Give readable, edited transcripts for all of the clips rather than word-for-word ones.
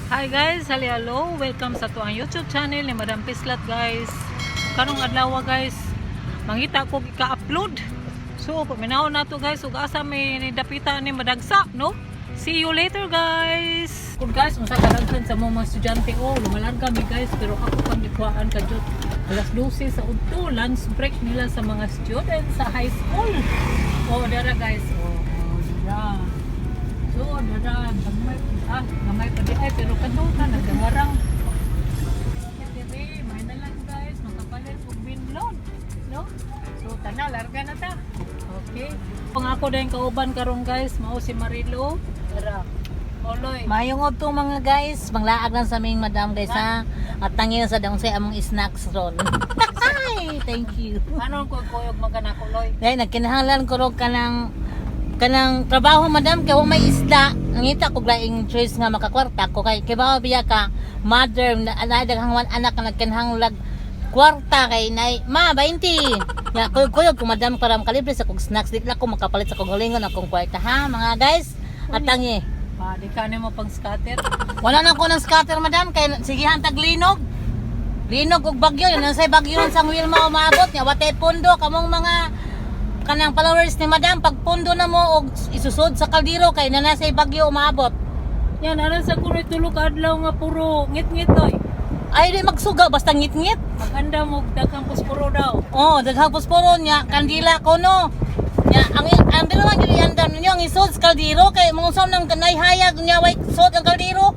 Hi guys, hello, welcome sa tuang YouTube channel ni Madam Pislat guys. Karong adlaw guys, mangita ko ika-upload. So, paminaw na to guys, ug asa may nidapita ni madagsa, no? See you later guys. Kung guys, unsa kadaghan sa mga estudyante lumalan kami guys, pero ako pang gikuhaan ka jud. Alas 12 sa udto, lunch break nila sa mga students sa high school. Dara guys, dara. So, dara, gamay pa di ay, pero kanto na, nagdawarang. May na lang guys, makapalit og binlon, no? So, tana, larga na ta. Okay. Kung ako din kauban karon guys, mao si Marilo. Dara. Oloy. Mayong to mga guys, manglaag lang sa aming madam guys ha. At tangin sa daong sa among snacks ron. Ay, thank you. Ano ko kuyog magkanako loy? Dahil nagkinahanglan ko ro kanang trabaho madam kay wa may isda. Ngita ko laing choice nga makakwarta ko kay bawa biya ka mother na daghang anak nga nagkinahanglag kwarta kay nay ma 20. Ya kuyog ko madam karam kalibre sa kog snacks di ko makapalit sa kog galingon akong kwarta ha mga guys. At tangi. Di ka mo pang scatter. Wala na ko ng scatter madam kay sige hantag linog. Linog og bagyo yan say bagyo sa Wilma umaabot nya watay pundo kamong mga kanang followers ni madam pag pundo na mo og isusod sa kaldero kay nanasay bagyo umaabot. Yan ara sa kuno tulog adlaw nga puro ngit-ngit oy. Ay di magsuga basta ngit-ngit. Maganda mo daghang pusporo daw. Daghang pusporo nya kandila ko no. Ya ang dili man gyud andam ninyo ang isod sa kaldero kay mong usaw nang kanay hayag nya way sod ang kaldero.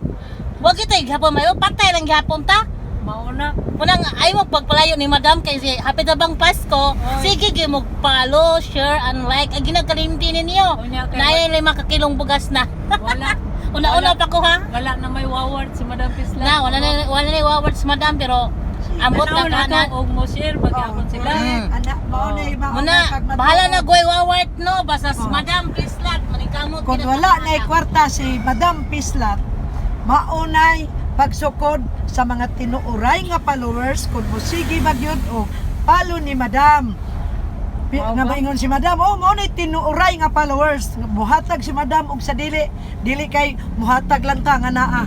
Wa kitay gihapon mayo patay lang gihapon ta. Mauna. Unang ay mo pagpalayo ni madam kay si hapit na bang Pasko. Sige gi mo follow, share and like ang ginakalimti ninyo. Nay 5 kilong bugas na. Wala. Una-una pa ko ha. Wala na may waward si Madam Pislat. Na wala na awards madam pero ambot na kanan. Og mo share pagyapon sila. Anak mo na yung Muna bahala na goy award no basta Madam Pislat manikamot kung wala na kwarta si Madam Pislat, maunay pagsukod sa mga tinuuray nga followers kung musigi magyud o palo ni Madam. Nga maingon si Madam, mo na tinuuray nga followers. Muhatag si Madam og sa dili kay muhatag lang ta nga naa.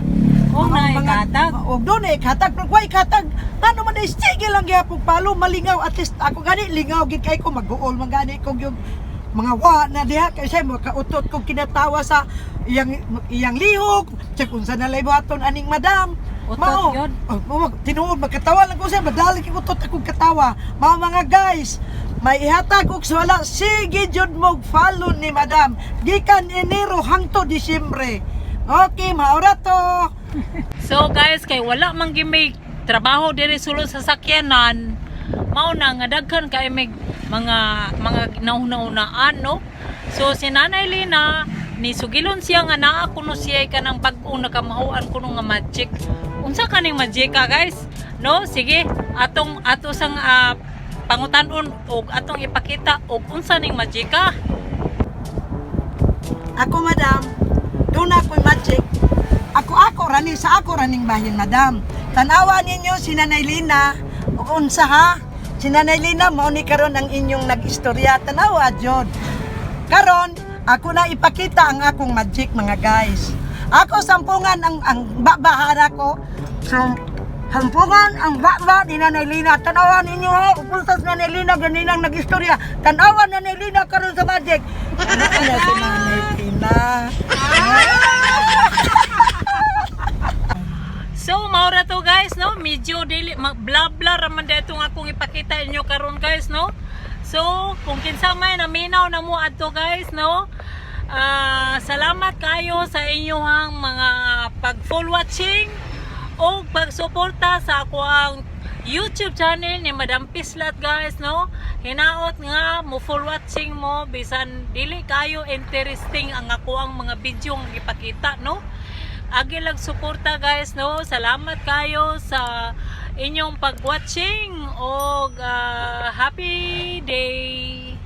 Nay katag. Og doon katag pero way katag. Ano man ay sige lang gyapon palo malingaw at least ako gani lingaw gid kay ko mag-uol man gani kog yung mga wa na diha kay say mo kautot kog kinatawa sa iyang lihok check unsa na lay buhaton aning madam utot yun tinuod magkatawa lang ko say madali kay utot akong katawa mga guys may ihatag og wala sige jud mo follow ni madam gikan Enero hangtod Disyembre. Okay, maura to. So guys, kay wala man gimay trabaho diri sulod sa sakyanan. Mao na nga daghan kay may mga nauna-unaan no. So si Nanay Lina ni sugilon siya nga naa kuno siya kanang bag-o nakamahuan kuno nga magic. Unsa kaning magic guys? No, sige ato sang pangutan-on og atong ipakita og unsa ning magic Ako madam, doon ako'y magic. Ako raning bahin madam. Tanawa ninyo si Nanay Lina. O unsa ha? Si Nanay Lina mao ni karon ang inyong nag-istorya. Tanawa jud. Karon ako na ipakita ang akong magic mga guys. Ako sampungan ang babahara ko. So, sampungan ang baba ni Nanay Lina. Tanawa ninyo ha. Upulsas Nanay Lina ganinang nag-istorya. Tanawa Nanay Lina karon sa magic. Ano si Nanay Lina? So maura to guys no, medyo dili bla-bla raman datong akong ipakita inyo karon guys no. So kung kinsa may naminaw na mo adto guys no. Salamat kayo sa inyong mga pag-full watching o pagsuporta sa ako ang YouTube channel ni Madam Pislat guys no. Hinaot nga mo full watching mo bisan dili kayo interesting ang ako ang mga video nga ipakita no. Agi lang suporta guys no. Salamat kayo sa inyong pag-watching og happy day.